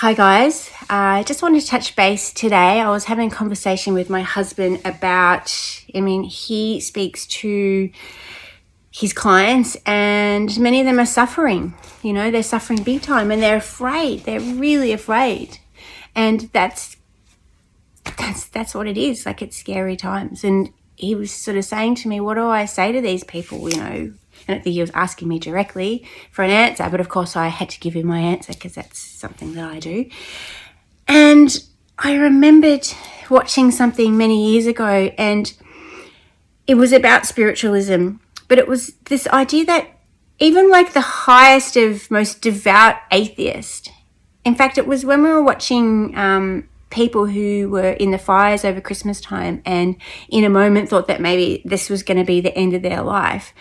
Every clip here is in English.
Hi guys, I just wanted to touch base today. I was having a conversation with my husband about, he speaks to his clients and many of them are suffering. They're suffering big time and they're afraid. They're really afraid. And that's what it is. Like, it's scary times. And he was sort of saying to me, what do I say to these people, And I think he was asking me directly for an answer, but of course I had to give him my answer because that's something that I do. And I remembered watching something many years ago, and it was about spiritualism, but it was this idea that even like the highest of most devout atheist, in fact, it was when we were watching people who were in the fires over Christmas time and in a moment thought that maybe this was going to be the end of their life.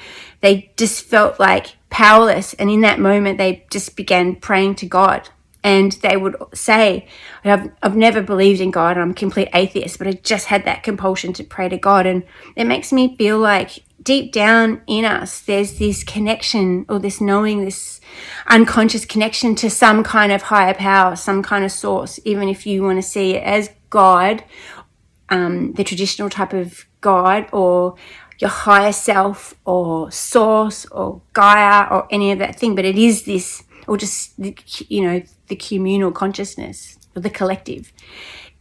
They just felt like powerless. And in that moment, they just began praying to God. And they would say, I've never believed in God. I'm a complete atheist, but I just had that compulsion to pray to God. And it makes me feel like deep down in us, there's this connection or this knowing, this unconscious connection to some kind of higher power, some kind of source, even if you want to see it as God, the traditional type of God, or your higher self or source or Gaia or any of that thing. But it is this, or just, the communal consciousness or the collective.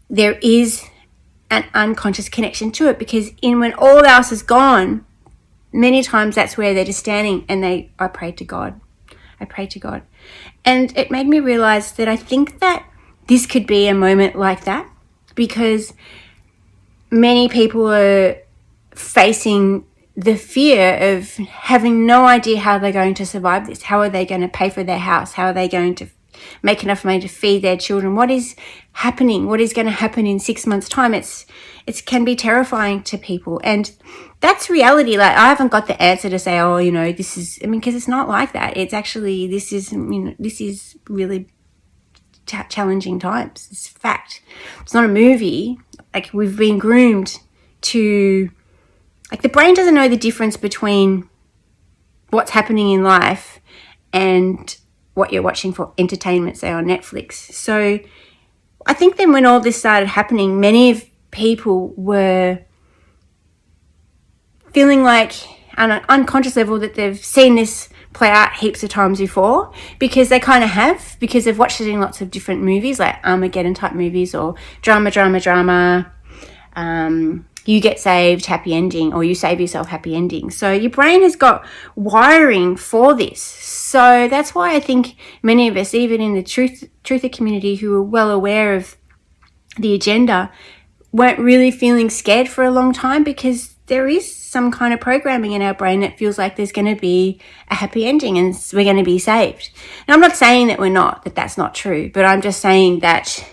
There is an unconscious connection to it, because when all else is gone, many times that's where they're just standing and I pray to God. I pray to God. And it made me realize that I think that this could be a moment like that, because many people are facing the fear of having no idea how they're going to survive this. How are they going to pay for their house? How are they going to make enough money to feed their children? What is happening? What is going to happen in 6 months' time? It can be terrifying to people. And that's reality. Like, I haven't got the answer to say, this is, because it's not like that. It's actually, this is really challenging times. It's fact. It's not a movie. Like, we've been groomed to, like, the brain doesn't know the difference between what's happening in life and what you're watching for entertainment, say on Netflix. So I think then when all this started happening, many people were feeling like on an unconscious level that they've seen this play out heaps of times before, because they kind of have, because they've watched it in lots of different movies, like Armageddon type movies, or drama, you get saved, happy ending, or you save yourself, happy ending. So your brain has got wiring for this. So that's why I think many of us, even in the truther community who are well aware of the agenda, weren't really feeling scared for a long time, because there is some kind of programming in our brain that feels like there's going to be a happy ending and we're going to be saved. Now, I'm not saying that we're not, that that's not true, but I'm just saying that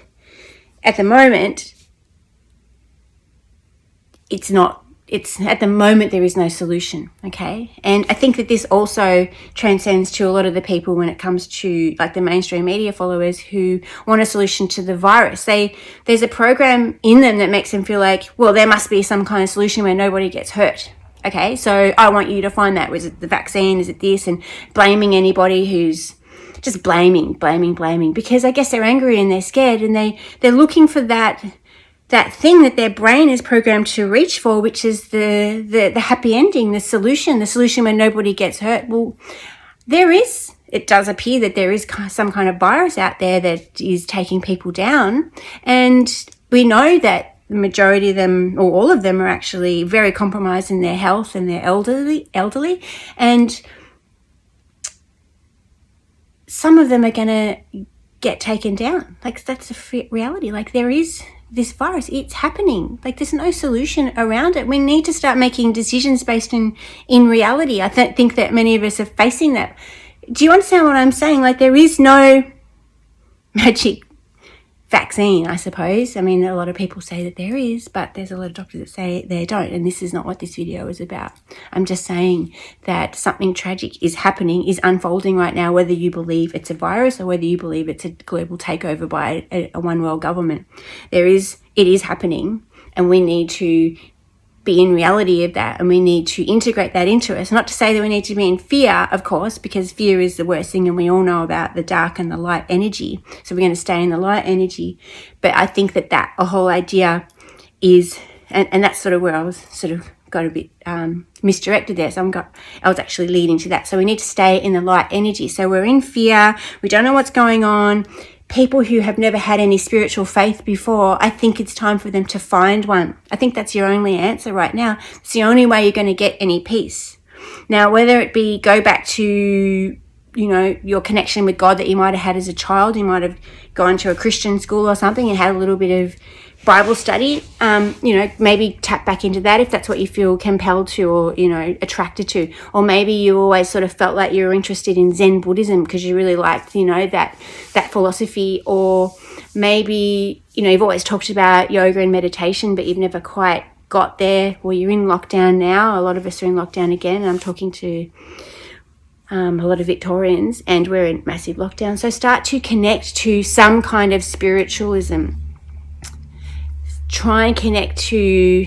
at the moment, at the moment there is no solution, okay? And I think that this also transcends to a lot of the people when it comes to, like, the mainstream media followers who want a solution to the virus. There's a program in them that makes them feel like, well, there must be some kind of solution where nobody gets hurt. Okay, so I want you to find that. Was it the vaccine? Is it this? And blaming anybody who's just blaming, because I guess they're angry and they're scared, and they're looking for that thing that their brain is programmed to reach for, which is the happy ending, the solution where nobody gets hurt. Well, it does appear that there is some kind of virus out there that is taking people down. And we know that the majority of them, or all of them, are actually very compromised in their health and they're elderly. And some of them are going to get taken down. Like, that's a reality. Like, there is this virus, it's happening. Like, there's no solution around it. We need to start making decisions based in reality. I think that many of us are facing that. Do you understand what I'm saying? Like, there is no magic vaccine, I suppose. A lot of people say that there is, but there's a lot of doctors that say they don't, and this is not what this video is about. I'm just saying that something tragic is happening, is unfolding right now, whether you believe it's a virus or whether you believe it's a global takeover by a one world government. It is happening, and we need to be in reality of that, and we need to integrate that into us. Not to say that we need to be in fear, of course, because fear is the worst thing, and we all know about the dark and the light energy. So we're going to stay in the light energy. But I think that a whole idea is, and that's sort of where I was sort of got a bit misdirected there. So I was actually leading to that. So we need to stay in the light energy. So we're in fear. We don't know what's going on. People who have never had any spiritual faith before, I think it's time for them to find one. I think that's your only answer right now. It's the only way you're going to get any peace. Now, whether it be go back to, your connection with God that you might have had as a child, you might have gone to a Christian school or something and had a little bit of Bible study, maybe tap back into that if that's what you feel compelled to or, attracted to. Or maybe you always sort of felt like you were interested in Zen Buddhism because you really liked, that philosophy. Or maybe, you've always talked about yoga and meditation, but you've never quite got there. Well, you're in lockdown now. A lot of us are in lockdown again. And I'm talking to a lot of Victorians, and we're in massive lockdown. So start to connect to some kind of spiritualism. Try and connect to,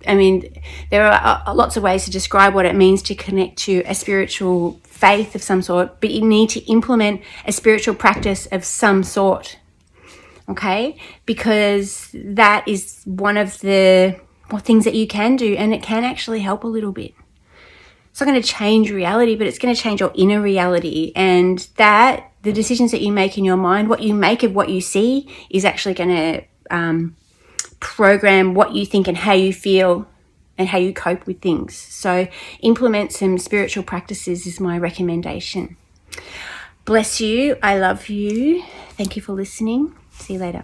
there are lots of ways to describe what it means to connect to a spiritual faith of some sort, but you need to implement a spiritual practice of some sort, okay? Because that is one of the things that you can do, and it can actually help a little bit. It's not going to change reality, but it's going to change your inner reality, and that the decisions that you make in your mind, what you make of what you see, is actually going to program what you think and how you feel and how you cope with things. So implement some spiritual practices is my recommendation. Bless you. I love you. Thank you for listening. See you later.